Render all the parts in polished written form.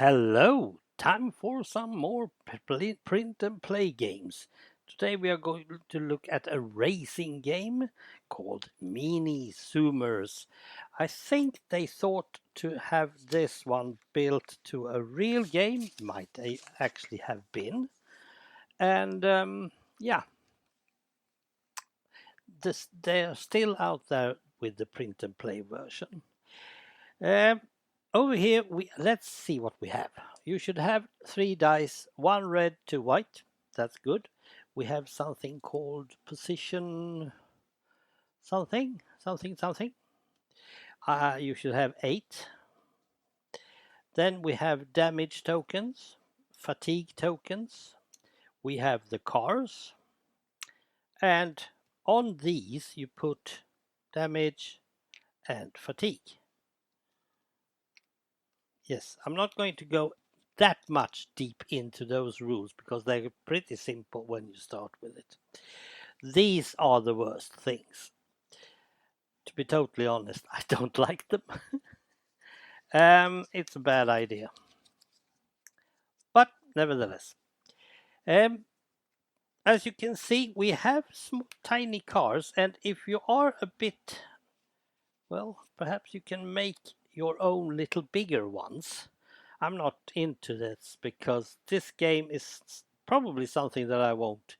Hello, time for some more print and play games. Today we are going to look at a racing game called Mini Zoomers. I think they thought to have this one built to a real game, might they actually have been. And yeah, they're still out there with the print and play version. Um, Over here, let's see what we have. You should have 3 dice, 1 red, 2 white. That's good. We have something called position something. You should have 8. Then we have damage tokens, fatigue tokens. We have the cars. And on these, you put damage and fatigue. Yes, I'm not going to go that much deep into those rules because they're pretty simple when you start with it. These are the worst things. To be totally honest, I don't like them. It's a bad idea. But nevertheless, as you can see, we have tiny cars, and if you are a bit, well, perhaps you can make your own little bigger ones. I'm not into this because this game is probably something that I won't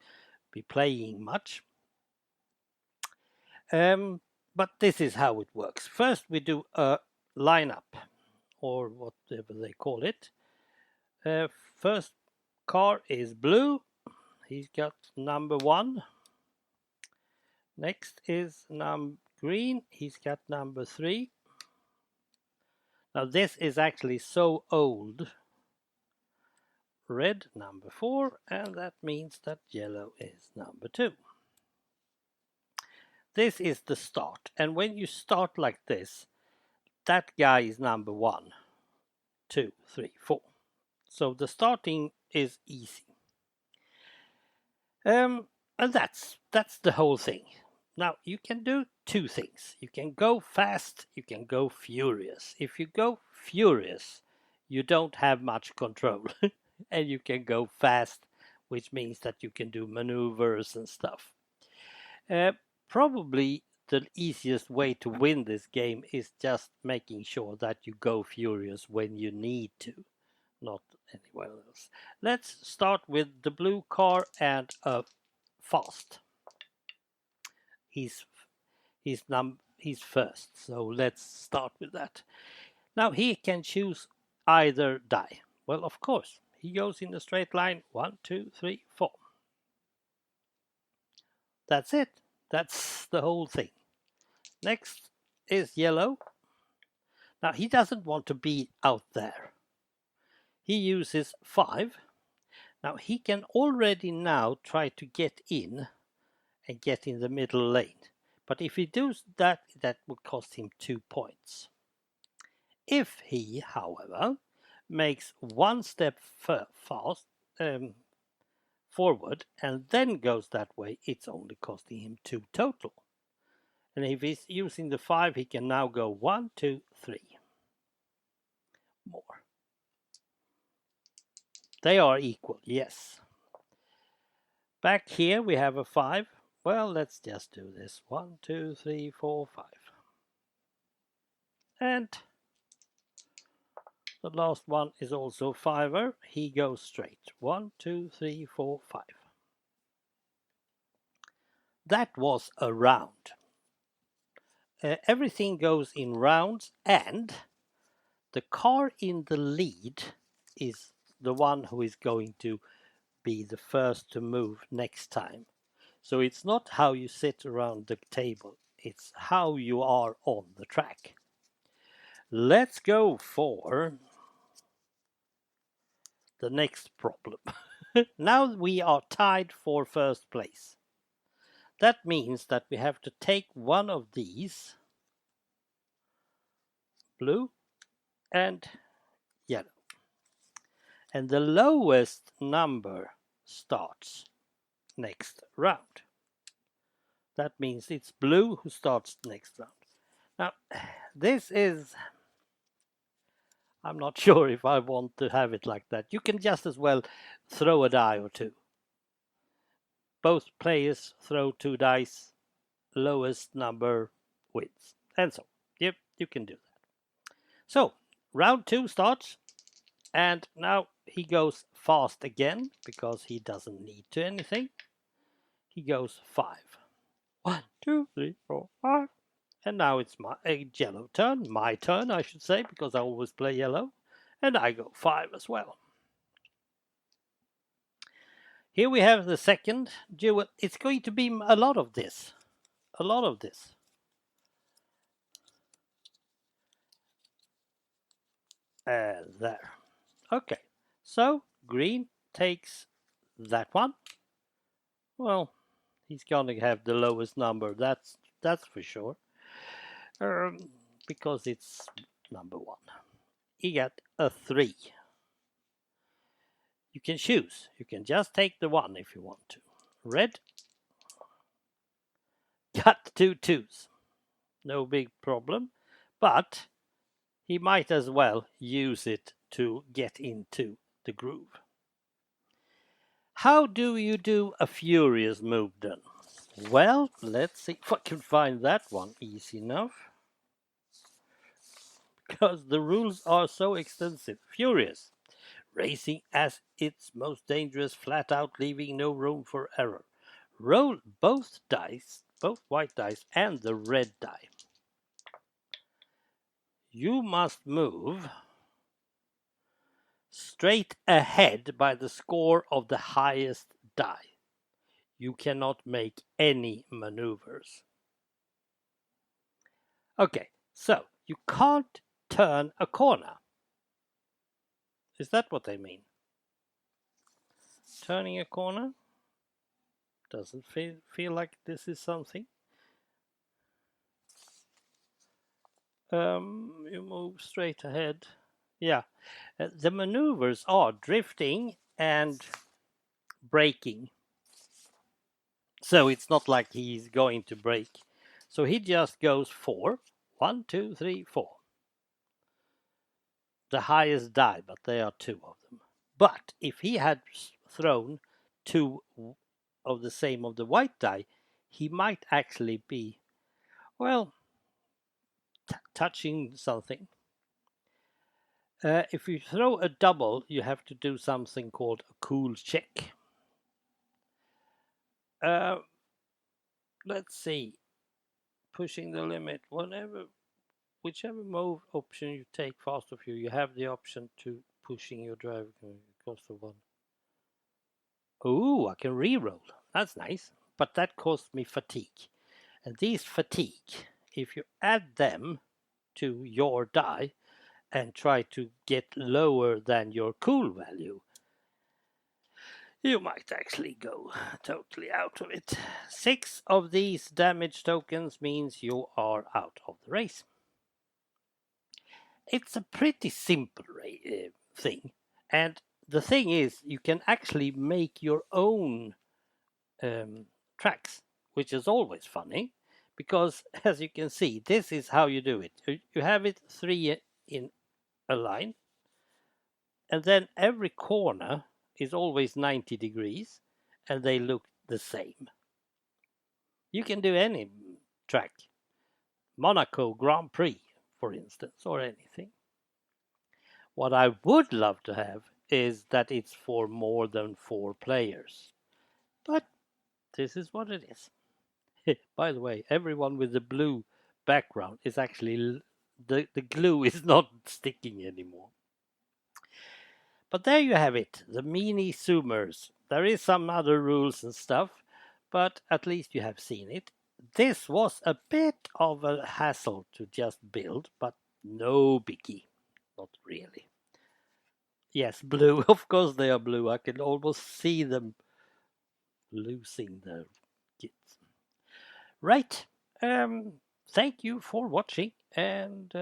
be playing much. But this is how it works. First, we do a lineup, or whatever they call it. First car is blue. He's got number 1. Next is green. He's got number 3. Now this is actually so old. Red number 4, and that means that yellow is number 2. This is the start, and when you start like this, that guy is number 1, 2, 3, 4. So the starting is easy. And that's the whole thing. Now you can do 2 things. You can go fast, you can go furious. If you go furious, you don't have much control. And you can go fast, which means that you can do maneuvers and stuff. Probably the easiest way to win this game is just making sure that you go furious when you need to, not anywhere else. Let's start with the blue car and a fast. He's first, so let's start with that. Now he can choose either die. Well, of course, he goes in a straight line. 1, 2, 3, 4. That's it. That's the whole thing. Next is yellow. Now he doesn't want to be out there. He uses 5. Now he can already now try to get in and get in the middle lane. But if he does that, that would cost him 2 points. If he, however, makes 1 step forward and then goes that way, it's only costing him 2 total. And if he's using the 5, he can now go 1, 2, 3 more. They are equal, yes. Back here we have a 5. Well, let's just do this. 1, 2, 3, 4, 5. And the last one is also 5er. He goes straight. 1, 2, 3, 4, 5. That was a round. Everything goes in rounds, and the car in the lead is the one who is going to be the first to move next time. So it's not how you sit around the table, it's how you are on the track. Let's go for the next problem. Now we are tied for first place. That means that we have to take one of these, blue and yellow. And the lowest number starts next round. That means it's blue who starts next round. Now, this is, I'm not sure if I want to have it like that. You can just as well throw a die or two. Both players throw 2 dice, lowest number wins. And so, yep, you can do that. So, round 2 starts, and now he goes fast again because he doesn't need to anything. He goes 5. 1, 2, 3, 4, 5. And now it's a yellow turn, my turn, I should say, because I always play yellow. And I go 5 as well. Here we have the second duel. It's going to be a lot of this. A lot of this. There. Okay. So green takes that one. Well, he's going to have the lowest number. That's for sure. Because it's number 1. He got a 3. You can choose. You can just take the 1 if you want to. Red got 2 2s. No big problem. But he might as well use it to get into the groove. How do you do a furious move then? Well, let's see if I can find that one easy enough. Because the rules are so extensive. Furious. Racing as its most dangerous, flat out, leaving no room for error. Roll both dice, both white dice and the red die. You must move straight ahead by the score of the highest die. You cannot make any maneuvers. Okay, so you can't turn a corner. Is that what they mean? Turning a corner? Doesn't feel like this is something. You move straight ahead. Yeah, the maneuvers are drifting and braking. So it's not like he's going to brake. So he just goes 4. 1, 2, 3, 4. The highest die, but there are 2 of them. But if he had thrown 2 of the same of the white die, he might actually be, well, touching something. If you throw a double, you have to do something called a cool check. Let's see. Pushing the limit. Whichever move option you take, fast of you have the option to pushing your driver cost of 1. Oh, I can re-roll. That's nice. But that cost me fatigue. And these fatigue, if you add them to your die and try to get lower than your cool value, you might actually go totally out of it. 6 of these damage tokens means you are out of the race. It's a pretty simple thing. And the thing is, you can actually make your own tracks, which is always funny. Because, as you can see, this is how you do it. You have it 3 in a line. And then every corner is always 90 degrees. And they look the same. You can do any track. Monaco Grand Prix, for instance, or anything. What I would love to have is that it's for more than 4 players. But this is what it is. By the way, everyone with the blue background is actually, the glue is not sticking anymore. But there you have it, the mini Zoomerz. There is some other rules and stuff, but at least you have seen it. This was a bit of a hassle to just build, but no biggie. Not really. Yes, blue. Of course they are blue. I can almost see them losing their kits. Right. Thank you for watching, and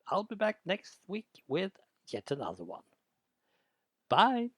I'll be back next week with yet another one. Bye.